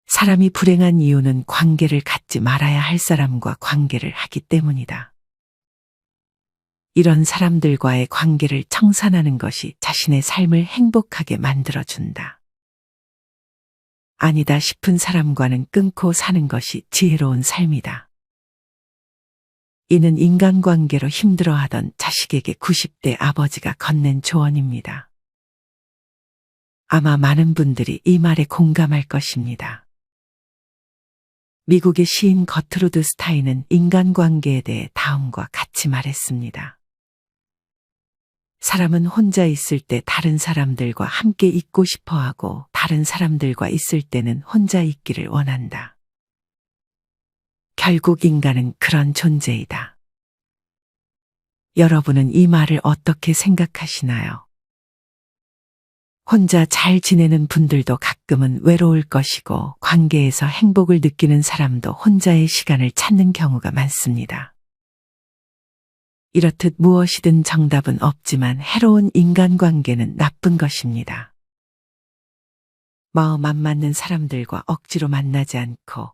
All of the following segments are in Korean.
사람이 불행한 이유는 관계를 갖지 말아야 할 사람과 관계를 하기 때문이다. 이런 사람들과의 관계를 청산하는 것이 자신의 삶을 행복하게 만들어준다. 아니다 싶은 사람과는 끊고 사는 것이 지혜로운 삶이다. 이는 인간관계로 힘들어하던 자식에게 90대 아버지가 건넨 조언입니다. 아마 많은 분들이 이 말에 공감할 것입니다. 미국의 시인 거트루드 스타인은 인간관계에 대해 다음과 같이 말했습니다. 사람은 혼자 있을 때 다른 사람들과 함께 있고 싶어 하고 다른 사람들과 있을 때는 혼자 있기를 원한다. 결국 인간은 그런 존재이다. 여러분은 이 말을 어떻게 생각하시나요? 혼자 잘 지내는 분들도 가끔은 외로울 것이고 관계에서 행복을 느끼는 사람도 혼자의 시간을 찾는 경우가 많습니다. 이렇듯 무엇이든 정답은 없지만 해로운 인간관계는 나쁜 것입니다. 마음 안 맞는 사람들과 억지로 만나지 않고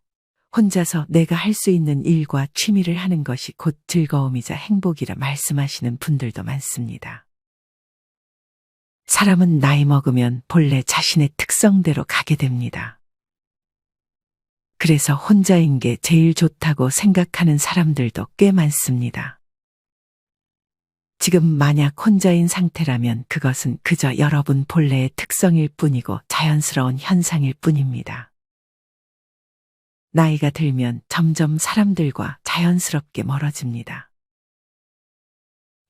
혼자서 내가 할 수 있는 일과 취미를 하는 것이 곧 즐거움이자 행복이라 말씀하시는 분들도 많습니다. 사람은 나이 먹으면 본래 자신의 특성대로 가게 됩니다. 그래서 혼자인 게 제일 좋다고 생각하는 사람들도 꽤 많습니다. 지금 만약 혼자인 상태라면 그것은 그저 여러분 본래의 특성일 뿐이고 자연스러운 현상일 뿐입니다. 나이가 들면 점점 사람들과 자연스럽게 멀어집니다.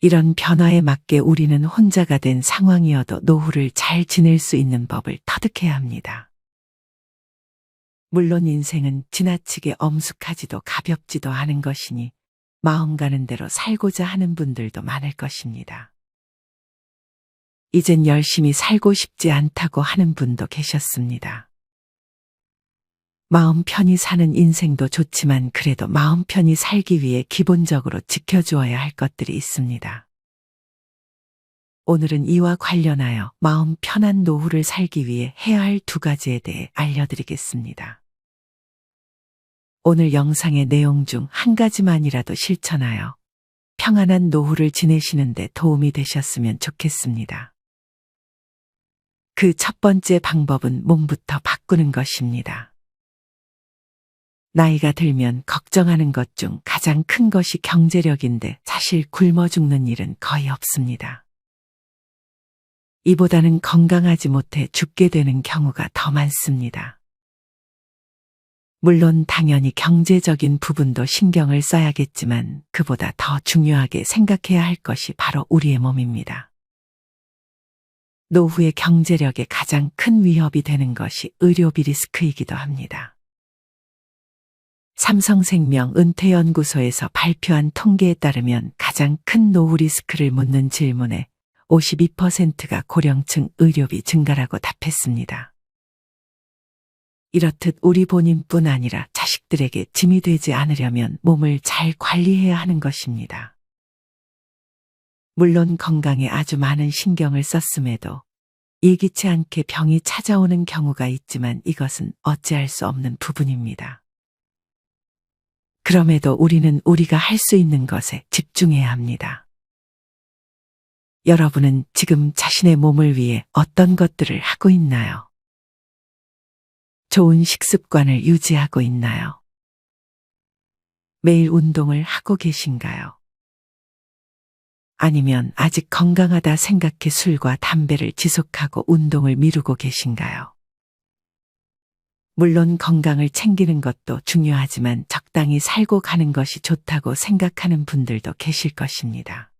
이런 변화에 맞게 우리는 혼자가 된 상황이어도 노후를 잘 지낼 수 있는 법을 터득해야 합니다. 물론 인생은 지나치게 엄숙하지도 가볍지도 않은 것이니 마음 가는 대로 살고자 하는 분들도 많을 것입니다. 이젠 열심히 살고 싶지 않다고 하는 분도 계셨습니다. 마음 편히 사는 인생도 좋지만 그래도 마음 편히 살기 위해 기본적으로 지켜주어야 할 것들이 있습니다. 오늘은 이와 관련하여 마음 편한 노후를 살기 위해 해야 할 2가지에 대해 알려드리겠습니다. 오늘 영상의 내용 중 한 가지만이라도 실천하여 평안한 노후를 지내시는데 도움이 되셨으면 좋겠습니다. 그 첫 번째 방법은 몸부터 바꾸는 것입니다. 나이가 들면 걱정하는 것 중 가장 큰 것이 경제력인데 사실 굶어 죽는 일은 거의 없습니다. 이보다는 건강하지 못해 죽게 되는 경우가 더 많습니다. 물론 당연히 경제적인 부분도 신경을 써야겠지만 그보다 더 중요하게 생각해야 할 것이 바로 우리의 몸입니다. 노후의 경제력에 가장 큰 위협이 되는 것이 의료비 리스크이기도 합니다. 삼성생명 은퇴연구소에서 발표한 통계에 따르면 가장 큰 노후 리스크를 묻는 질문에 52%가 고령층 의료비 증가라고 답했습니다. 이렇듯 우리 본인뿐 아니라 자식들에게 짐이 되지 않으려면 몸을 잘 관리해야 하는 것입니다. 물론 건강에 아주 많은 신경을 썼음에도 예기치 않게 병이 찾아오는 경우가 있지만 이것은 어찌할 수 없는 부분입니다. 그럼에도 우리는 우리가 할 수 있는 것에 집중해야 합니다. 여러분은 지금 자신의 몸을 위해 어떤 것들을 하고 있나요? 좋은 식습관을 유지하고 있나요? 매일 운동을 하고 계신가요? 아니면 아직 건강하다 생각해 술과 담배를 지속하고 운동을 미루고 계신가요? 물론 건강을 챙기는 것도 중요하지만 적당히 살고 가는 것이 좋다고 생각하는 분들도 계실 것입니다.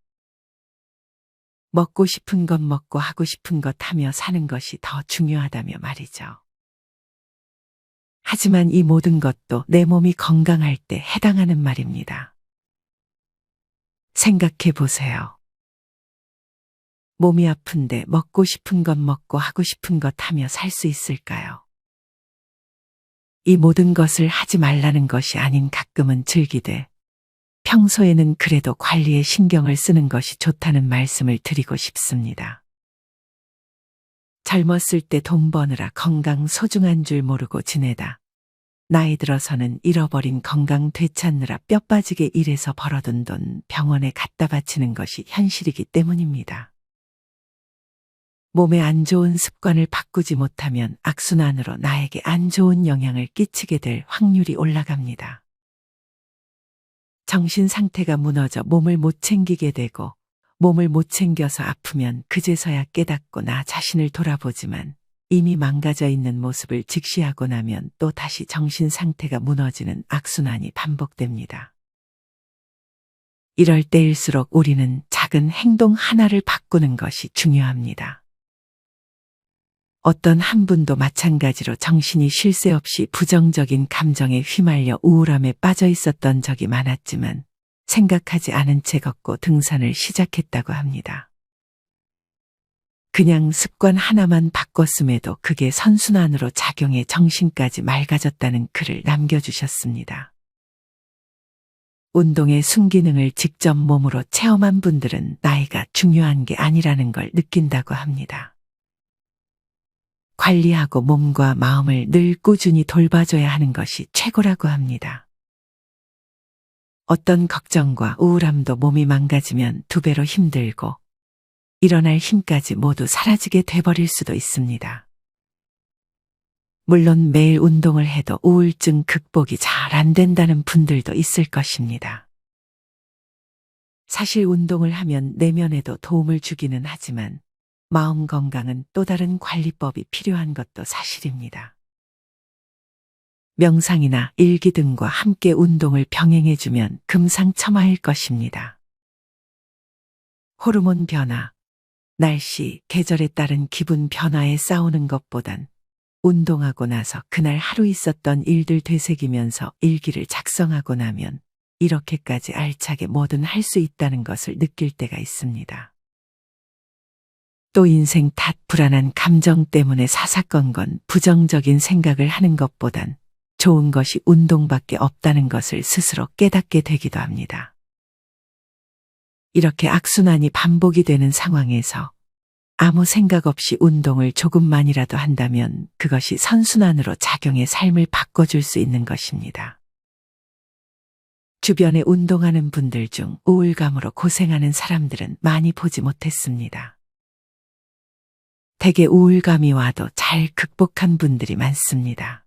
먹고 싶은 것 먹고 하고 싶은 것 하며 사는 것이 더 중요하다며 말이죠. 하지만 이 모든 것도 내 몸이 건강할 때 해당하는 말입니다. 생각해 보세요. 몸이 아픈데 먹고 싶은 것 먹고 하고 싶은 것 하며 살 수 있을까요? 이 모든 것을 하지 말라는 것이 아닌 가끔은 즐기되 평소에는 그래도 관리에 신경을 쓰는 것이 좋다는 말씀을 드리고 싶습니다. 젊었을 때 돈 버느라 건강 소중한 줄 모르고 지내다 나이 들어서는 잃어버린 건강 되찾느라 뼈 빠지게 일해서 벌어둔 돈 병원에 갖다 바치는 것이 현실이기 때문입니다. 몸에 안 좋은 습관을 바꾸지 못하면 악순환으로 나에게 안 좋은 영향을 끼치게 될 확률이 올라갑니다. 정신 상태가 무너져 몸을 못 챙기게 되고 몸을 못 챙겨서 아프면 그제서야 깨닫고 나 자신을 돌아보지만 이미 망가져 있는 모습을 직시하고 나면 또 다시 정신 상태가 무너지는 악순환이 반복됩니다. 이럴 때일수록 우리는 작은 행동 하나를 바꾸는 것이 중요합니다. 어떤 한 분도 마찬가지로 정신이 쉴 새 없이 부정적인 감정에 휘말려 우울함에 빠져 있었던 적이 많았지만 생각하지 않은 채 걷고 등산을 시작했다고 합니다. 그냥 습관 하나만 바꿨음에도 그게 선순환으로 작용해 정신까지 맑아졌다는 글을 남겨주셨습니다. 운동의 순기능을 직접 몸으로 체험한 분들은 나이가 중요한 게 아니라는 걸 느낀다고 합니다. 관리하고 몸과 마음을 늘 꾸준히 돌봐줘야 하는 것이 최고라고 합니다. 어떤 걱정과 우울함도 몸이 망가지면 2배로 힘들고 일어날 힘까지 모두 사라지게 돼버릴 수도 있습니다. 물론 매일 운동을 해도 우울증 극복이 잘 안 된다는 분들도 있을 것입니다. 사실 운동을 하면 내면에도 도움을 주기는 하지만 마음 건강은 또 다른 관리법이 필요한 것도 사실입니다. 명상이나 일기 등과 함께 운동을 병행해주면 금상첨화일 것입니다. 호르몬 변화, 날씨, 계절에 따른 기분 변화에 싸우는 것보단 운동하고 나서 그날 하루 있었던 일들 되새기면서 일기를 작성하고 나면 이렇게까지 알차게 뭐든 할 수 있다는 것을 느낄 때가 있습니다. 또 인생 탓 불안한 감정 때문에 사사건건 부정적인 생각을 하는 것보단 좋은 것이 운동밖에 없다는 것을 스스로 깨닫게 되기도 합니다. 이렇게 악순환이 반복이 되는 상황에서 아무 생각 없이 운동을 조금만이라도 한다면 그것이 선순환으로 작용해 삶을 바꿔줄 수 있는 것입니다. 주변에 운동하는 분들 중 우울감으로 고생하는 사람들은 많이 보지 못했습니다. 대개 우울감이 와도 잘 극복한 분들이 많습니다.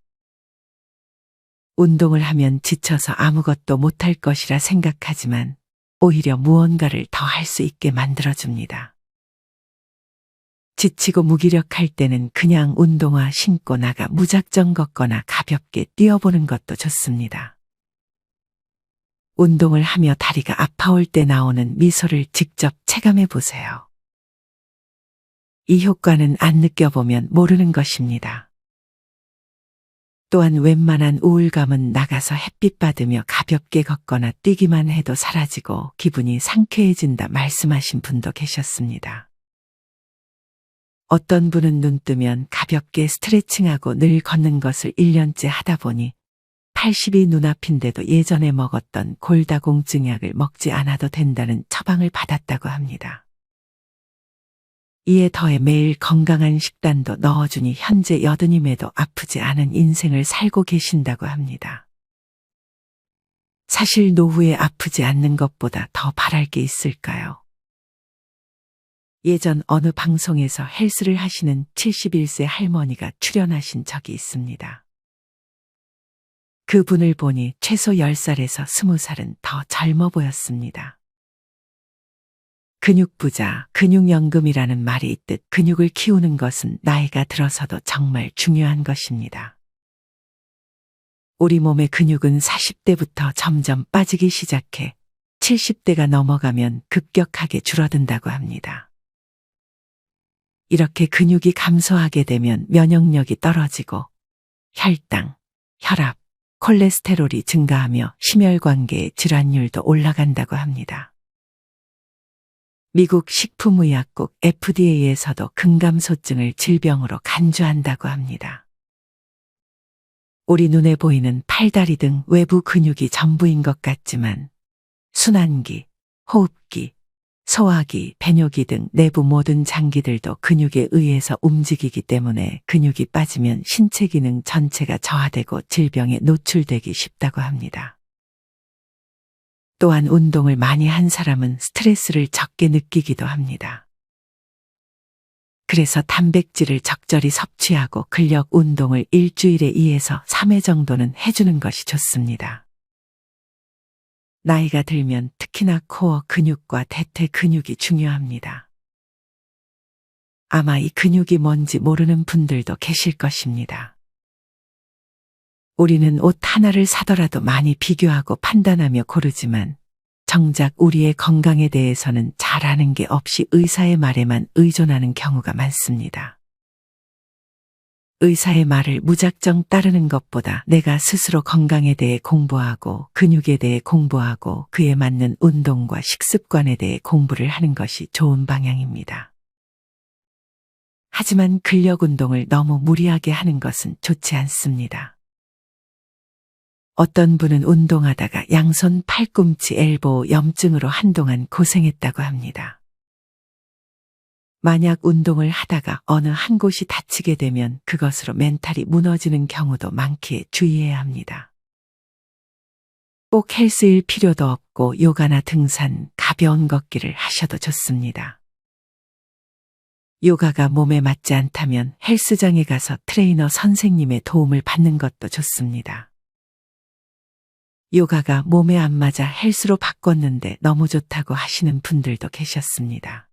운동을 하면 지쳐서 아무것도 못할 것이라 생각하지만 오히려 무언가를 더 할 수 있게 만들어줍니다. 지치고 무기력할 때는 그냥 운동화 신고 나가 무작정 걷거나 가볍게 뛰어보는 것도 좋습니다. 운동을 하며 다리가 아파올 때 나오는 미소를 직접 체감해 보세요. 이 효과는 안 느껴보면 모르는 것입니다. 또한 웬만한 우울감은 나가서 햇빛 받으며 가볍게 걷거나 뛰기만 해도 사라지고 기분이 상쾌해진다 말씀하신 분도 계셨습니다. 어떤 분은 눈 뜨면 가볍게 스트레칭하고 늘 걷는 것을 1년째 하다 보니 80이 눈앞인데도 예전에 먹었던 골다공증 약을 먹지 않아도 된다는 처방을 받았다고 합니다. 이에 더해 매일 건강한 식단도 넣어주니 현재 80임에도 아프지 않은 인생을 살고 계신다고 합니다. 사실 노후에 아프지 않는 것보다 더 바랄 게 있을까요? 예전 어느 방송에서 헬스를 하시는 71세 할머니가 출연하신 적이 있습니다. 그분을 보니 최소 10살에서 20살은 더 젊어 보였습니다. 근육부자, 근육연금이라는 말이 있듯 근육을 키우는 것은 나이가 들어서도 정말 중요한 것입니다. 우리 몸의 근육은 40대부터 점점 빠지기 시작해 70대가 넘어가면 급격하게 줄어든다고 합니다. 이렇게 근육이 감소하게 되면 면역력이 떨어지고 혈당, 혈압, 콜레스테롤이 증가하며 심혈관계의 질환율도 올라간다고 합니다. 미국 식품의약국 FDA에서도 근감소증을 질병으로 간주한다고 합니다. 우리 눈에 보이는 팔다리 등 외부 근육이 전부인 것 같지만 순환기, 호흡기, 소화기, 배뇨기 등 내부 모든 장기들도 근육에 의해서 움직이기 때문에 근육이 빠지면 신체 기능 전체가 저하되고 질병에 노출되기 쉽다고 합니다. 또한 운동을 많이 한 사람은 스트레스를 적게 느끼기도 합니다. 그래서 단백질을 적절히 섭취하고 근력 운동을 일주일에 2에서 3회 정도는 해주는 것이 좋습니다. 나이가 들면 특히나 코어 근육과 대퇴 근육이 중요합니다. 아마 이 근육이 뭔지 모르는 분들도 계실 것입니다. 우리는 옷 하나를 사더라도 많이 비교하고 판단하며 고르지만 정작 우리의 건강에 대해서는 잘 아는 게 없이 의사의 말에만 의존하는 경우가 많습니다. 의사의 말을 무작정 따르는 것보다 내가 스스로 건강에 대해 공부하고 근육에 대해 공부하고 그에 맞는 운동과 식습관에 대해 공부를 하는 것이 좋은 방향입니다. 하지만 근력 운동을 너무 무리하게 하는 것은 좋지 않습니다. 어떤 분은 운동하다가 양손 팔꿈치 엘보 염증으로 한동안 고생했다고 합니다. 만약 운동을 하다가 어느 한 곳이 다치게 되면 그것으로 멘탈이 무너지는 경우도 많기에 주의해야 합니다. 꼭 헬스일 필요도 없고 요가나 등산, 가벼운 걷기를 하셔도 좋습니다. 요가가 몸에 맞지 않다면 헬스장에 가서 트레이너 선생님의 도움을 받는 것도 좋습니다. 요가가 몸에 안 맞아 헬스로 바꿨는데 너무 좋다고 하시는 분들도 계셨습니다.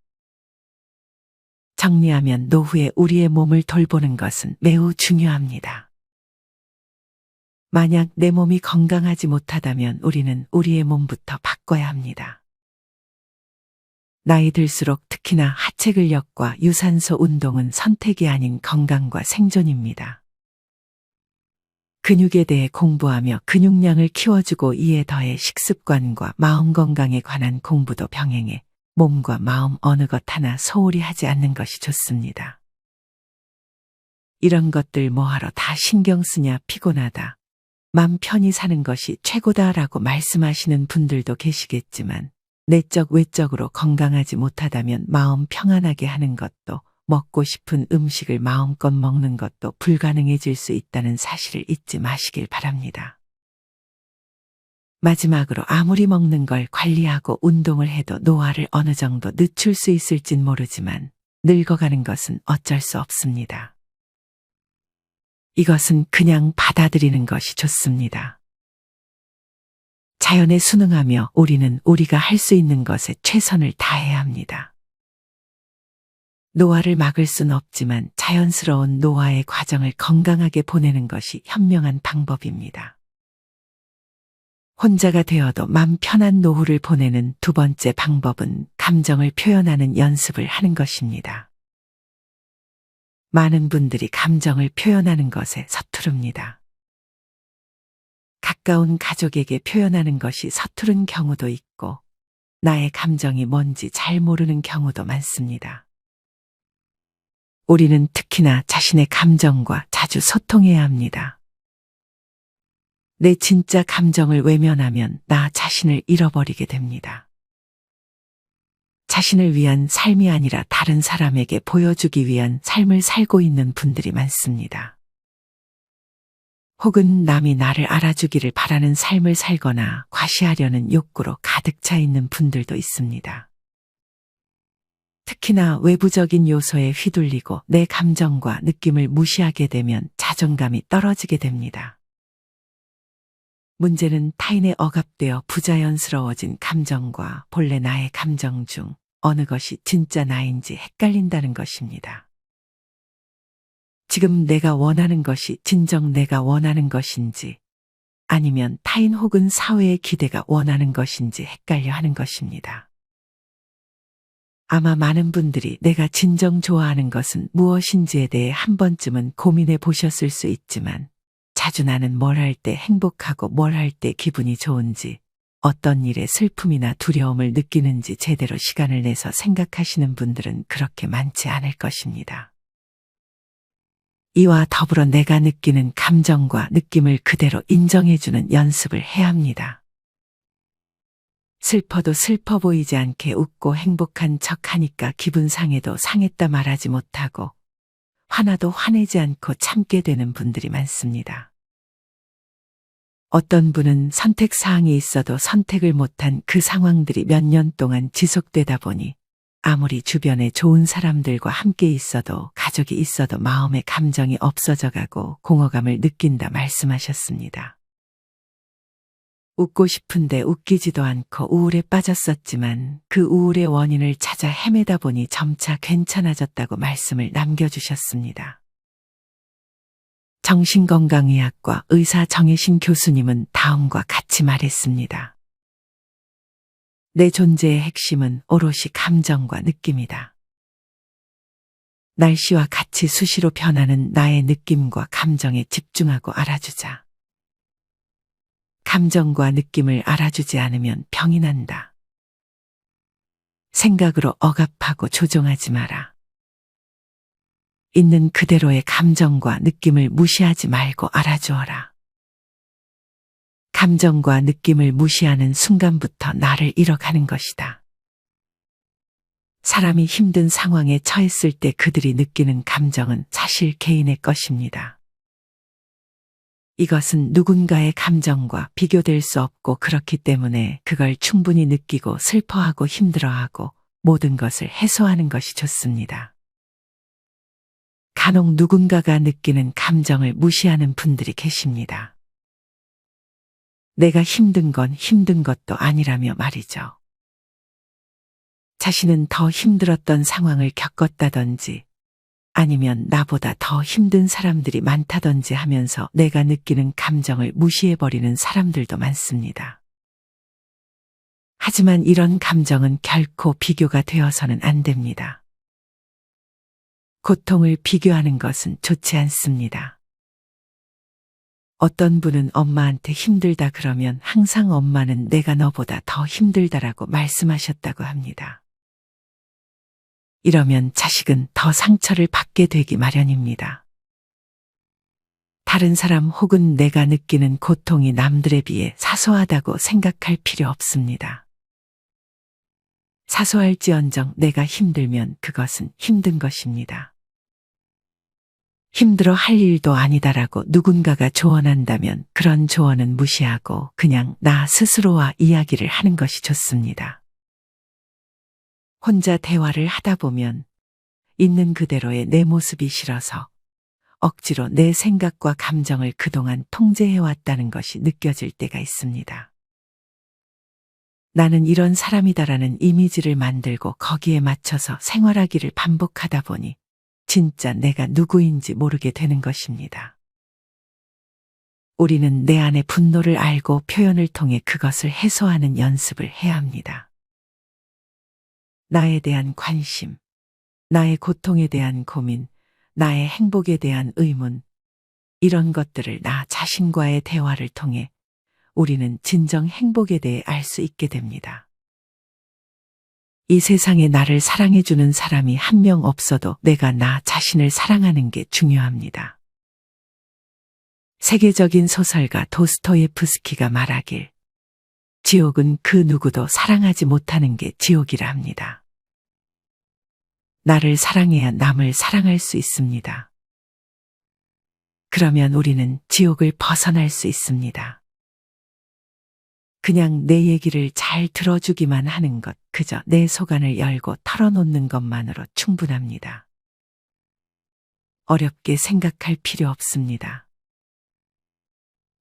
정리하면 노후에 우리의 몸을 돌보는 것은 매우 중요합니다. 만약 내 몸이 건강하지 못하다면 우리는 우리의 몸부터 바꿔야 합니다. 나이 들수록 특히나 하체 근력과 유산소 운동은 선택이 아닌 건강과 생존입니다. 근육에 대해 공부하며 근육량을 키워주고 이에 더해 식습관과 마음 건강에 관한 공부도 병행해 몸과 마음 어느 것 하나 소홀히 하지 않는 것이 좋습니다. 이런 것들 뭐하러 다 신경 쓰냐 피곤하다. 맘 편히 사는 것이 최고다라고 말씀하시는 분들도 계시겠지만 내적 외적으로 건강하지 못하다면 마음 평안하게 하는 것도 먹고 싶은 음식을 마음껏 먹는 것도 불가능해질 수 있다는 사실을 잊지 마시길 바랍니다. 마지막으로 아무리 먹는 걸 관리하고 운동을 해도 노화를 어느 정도 늦출 수 있을진 모르지만 늙어가는 것은 어쩔 수 없습니다. 이것은 그냥 받아들이는 것이 좋습니다. 자연에 순응하며 우리는 우리가 할 수 있는 것에 최선을 다해야 합니다. 노화를 막을 순 없지만 자연스러운 노화의 과정을 건강하게 보내는 것이 현명한 방법입니다. 혼자가 되어도 맘 편한 노후를 보내는 두 번째 방법은 감정을 표현하는 연습을 하는 것입니다. 많은 분들이 감정을 표현하는 것에 서투릅니다. 가까운 가족에게 표현하는 것이 서투른 경우도 있고 나의 감정이 뭔지 잘 모르는 경우도 많습니다. 우리는 특히나 자신의 감정과 자주 소통해야 합니다. 내 진짜 감정을 외면하면 나 자신을 잃어버리게 됩니다. 자신을 위한 삶이 아니라 다른 사람에게 보여주기 위한 삶을 살고 있는 분들이 많습니다. 혹은 남이 나를 알아주기를 바라는 삶을 살거나 과시하려는 욕구로 가득 차 있는 분들도 있습니다. 특히나 외부적인 요소에 휘둘리고 내 감정과 느낌을 무시하게 되면 자존감이 떨어지게 됩니다. 문제는 타인에 억압되어 부자연스러워진 감정과 본래 나의 감정 중 어느 것이 진짜 나인지 헷갈린다는 것입니다. 지금 내가 원하는 것이 진정 내가 원하는 것인지 아니면 타인 혹은 사회의 기대가 원하는 것인지 헷갈려 하는 것입니다. 아마 많은 분들이 내가 진정 좋아하는 것은 무엇인지에 대해 한 번쯤은 고민해 보셨을 수 있지만 자주 나는 뭘 할 때 행복하고 뭘 할 때 기분이 좋은지 어떤 일에 슬픔이나 두려움을 느끼는지 제대로 시간을 내서 생각하시는 분들은 그렇게 많지 않을 것입니다. 이와 더불어 내가 느끼는 감정과 느낌을 그대로 인정해주는 연습을 해야 합니다. 슬퍼도 슬퍼 보이지 않게 웃고 행복한 척 하니까 기분 상해도 상했다 말하지 못하고 화나도 화내지 않고 참게 되는 분들이 많습니다. 어떤 분은 선택 사항이 있어도 선택을 못한 그 상황들이 몇 년 동안 지속되다 보니 아무리 주변에 좋은 사람들과 함께 있어도 가족이 있어도 마음의 감정이 없어져 가고 공허감을 느낀다 말씀하셨습니다. 웃고 싶은데 웃기지도 않고 우울에 빠졌었지만 그 우울의 원인을 찾아 헤매다 보니 점차 괜찮아졌다고 말씀을 남겨주셨습니다. 정신건강의학과 의사 정혜신 교수님은 다음과 같이 말했습니다. 내 존재의 핵심은 오롯이 감정과 느낌이다. 날씨와 같이 수시로 변하는 나의 느낌과 감정에 집중하고 알아주자. 감정과 느낌을 알아주지 않으면 병이 난다. 생각으로 억압하고 조종하지 마라. 있는 그대로의 감정과 느낌을 무시하지 말고 알아주어라. 감정과 느낌을 무시하는 순간부터 나를 잃어가는 것이다. 사람이 힘든 상황에 처했을 때 그들이 느끼는 감정은 사실 개인의 것입니다. 이것은 누군가의 감정과 비교될 수 없고 그렇기 때문에 그걸 충분히 느끼고 슬퍼하고 힘들어하고 모든 것을 해소하는 것이 좋습니다. 간혹 누군가가 느끼는 감정을 무시하는 분들이 계십니다. 내가 힘든 건 힘든 것도 아니라며 말이죠. 자신은 더 힘들었던 상황을 겪었다든지 아니면 나보다 더 힘든 사람들이 많다든지 하면서 내가 느끼는 감정을 무시해버리는 사람들도 많습니다. 하지만 이런 감정은 결코 비교가 되어서는 안 됩니다. 고통을 비교하는 것은 좋지 않습니다. 어떤 분은 엄마한테 힘들다 그러면 항상 엄마는 내가 너보다 더 힘들다라고 말씀하셨다고 합니다. 이러면 자식은 더 상처를 받게 되기 마련입니다. 다른 사람 혹은 내가 느끼는 고통이 남들에 비해 사소하다고 생각할 필요 없습니다. 사소할지언정 내가 힘들면 그것은 힘든 것입니다. 힘들어 할 일도 아니다라고 누군가가 조언한다면 그런 조언은 무시하고 그냥 나 스스로와 이야기를 하는 것이 좋습니다. 혼자 대화를 하다 보면 있는 그대로의 내 모습이 싫어서 억지로 내 생각과 감정을 그동안 통제해왔다는 것이 느껴질 때가 있습니다. 나는 이런 사람이다라는 이미지를 만들고 거기에 맞춰서 생활하기를 반복하다 보니 진짜 내가 누구인지 모르게 되는 것입니다. 우리는 내 안의 분노를 알고 표현을 통해 그것을 해소하는 연습을 해야 합니다. 나에 대한 관심, 나의 고통에 대한 고민, 나의 행복에 대한 의문, 이런 것들을 나 자신과의 대화를 통해 우리는 진정 행복에 대해 알 수 있게 됩니다. 이 세상에 나를 사랑해주는 사람이 한 명 없어도 내가 나 자신을 사랑하는 게 중요합니다. 세계적인 소설가 도스토예프스키가 말하길 지옥은 그 누구도 사랑하지 못하는 게 지옥이라 합니다. 나를 사랑해야 남을 사랑할 수 있습니다. 그러면 우리는 지옥을 벗어날 수 있습니다. 그냥 내 얘기를 잘 들어주기만 하는 것, 그저 내 속안을 열고 털어놓는 것만으로 충분합니다. 어렵게 생각할 필요 없습니다.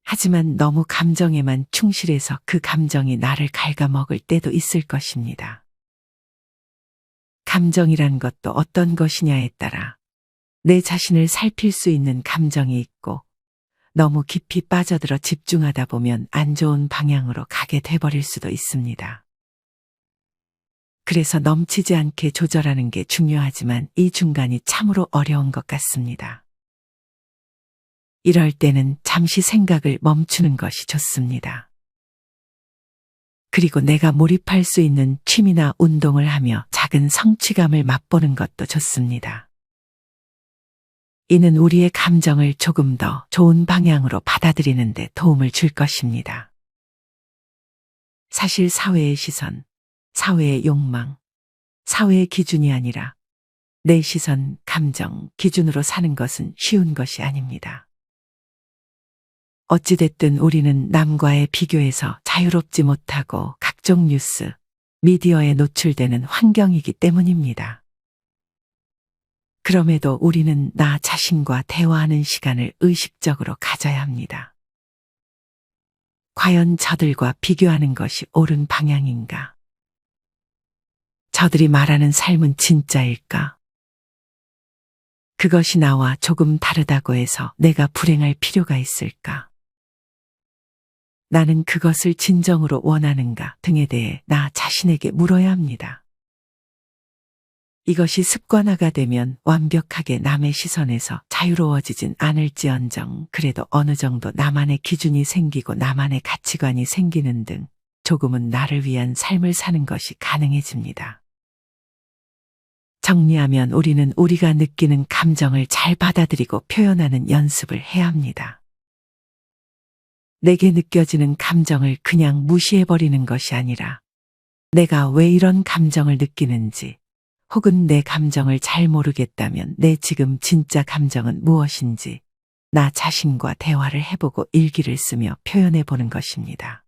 하지만 너무 감정에만 충실해서 그 감정이 나를 갉아먹을 때도 있을 것입니다. 감정이란 것도 어떤 것이냐에 따라 내 자신을 살필 수 있는 감정이 있고 너무 깊이 빠져들어 집중하다 보면 안 좋은 방향으로 가게 돼버릴 수도 있습니다. 그래서 넘치지 않게 조절하는 게 중요하지만 이 중간이 참으로 어려운 것 같습니다. 이럴 때는 잠시 생각을 멈추는 것이 좋습니다. 그리고 내가 몰입할 수 있는 취미나 운동을 하며 작은 성취감을 맛보는 것도 좋습니다. 이는 우리의 감정을 조금 더 좋은 방향으로 받아들이는 데 도움을 줄 것입니다. 사실 사회의 시선, 사회의 욕망, 사회의 기준이 아니라 내 시선, 감정, 기준으로 사는 것은 쉬운 것이 아닙니다. 어찌됐든 우리는 남과의 비교에서 자유롭지 못하고 각종 뉴스, 미디어에 노출되는 환경이기 때문입니다. 그럼에도 우리는 나 자신과 대화하는 시간을 의식적으로 가져야 합니다. 과연 저들과 비교하는 것이 옳은 방향인가? 저들이 말하는 삶은 진짜일까? 그것이 나와 조금 다르다고 해서 내가 불행할 필요가 있을까? 나는 그것을 진정으로 원하는가 등에 대해 나 자신에게 물어야 합니다. 이것이 습관화가 되면 완벽하게 남의 시선에서 자유로워지진 않을지언정 그래도 어느 정도 나만의 기준이 생기고 나만의 가치관이 생기는 등 조금은 나를 위한 삶을 사는 것이 가능해집니다. 정리하면 우리는 우리가 느끼는 감정을 잘 받아들이고 표현하는 연습을 해야 합니다. 내게 느껴지는 감정을 그냥 무시해버리는 것이 아니라 내가 왜 이런 감정을 느끼는지 혹은 내 감정을 잘 모르겠다면 내 지금 진짜 감정은 무엇인지 나 자신과 대화를 해보고 일기를 쓰며 표현해보는 것입니다.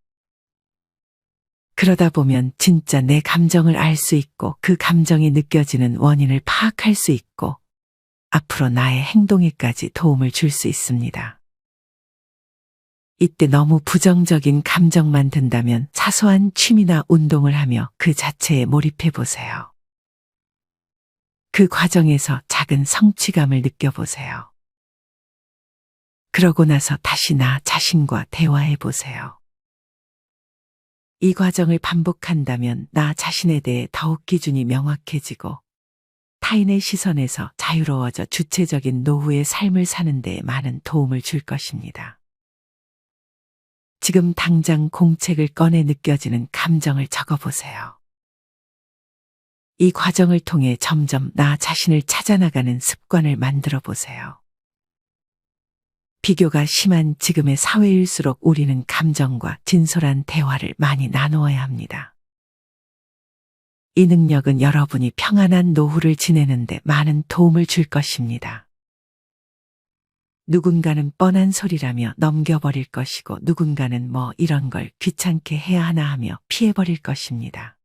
그러다 보면 진짜 내 감정을 알 수 있고 그 감정이 느껴지는 원인을 파악할 수 있고 앞으로 나의 행동에까지 도움을 줄 수 있습니다. 이때 너무 부정적인 감정만 든다면 사소한 취미나 운동을 하며 그 자체에 몰입해 보세요. 그 과정에서 작은 성취감을 느껴보세요. 그러고 나서 다시 나 자신과 대화해 보세요. 이 과정을 반복한다면 나 자신에 대해 더욱 기준이 명확해지고 타인의 시선에서 자유로워져 주체적인 노후의 삶을 사는 데 많은 도움을 줄 것입니다. 지금 당장 공책을 꺼내 느껴지는 감정을 적어보세요. 이 과정을 통해 점점 나 자신을 찾아나가는 습관을 만들어 보세요. 비교가 심한 지금의 사회일수록 우리는 감정과 진솔한 대화를 많이 나누어야 합니다. 이 능력은 여러분이 평안한 노후를 지내는 데 많은 도움을 줄 것입니다. 누군가는 뻔한 소리라며 넘겨버릴 것이고 누군가는 뭐 이런 걸 귀찮게 해야 하나 하며 피해버릴 것입니다.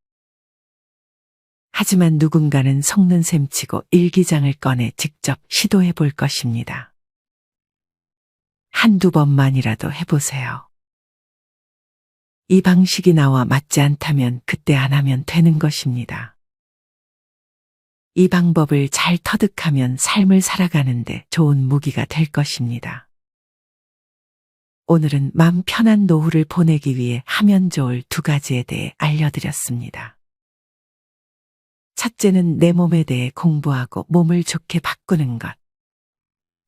하지만 누군가는 속는 셈치고 일기장을 꺼내 직접 시도해 볼 것입니다. 한두 번만이라도 해보세요. 이 방식이 나와 맞지 않다면 그때 안 하면 되는 것입니다. 이 방법을 잘 터득하면 삶을 살아가는데 좋은 무기가 될 것입니다. 오늘은 마음 편한 노후를 보내기 위해 하면 좋을 2가지에 대해 알려드렸습니다. 첫째는 내 몸에 대해 공부하고 몸을 좋게 바꾸는 것.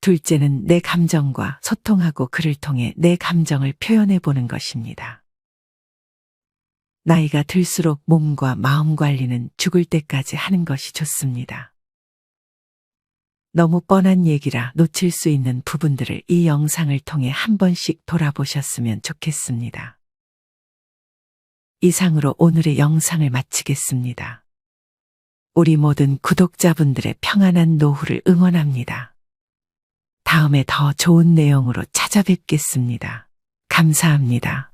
둘째는 내 감정과 소통하고 그를 통해 내 감정을 표현해 보는 것입니다. 나이가 들수록 몸과 마음 관리는 죽을 때까지 하는 것이 좋습니다. 너무 뻔한 얘기라 놓칠 수 있는 부분들을 이 영상을 통해 한 번씩 돌아보셨으면 좋겠습니다. 이상으로 오늘의 영상을 마치겠습니다. 우리 모든 구독자분들의 평안한 노후를 응원합니다. 다음에 더 좋은 내용으로 찾아뵙겠습니다. 감사합니다.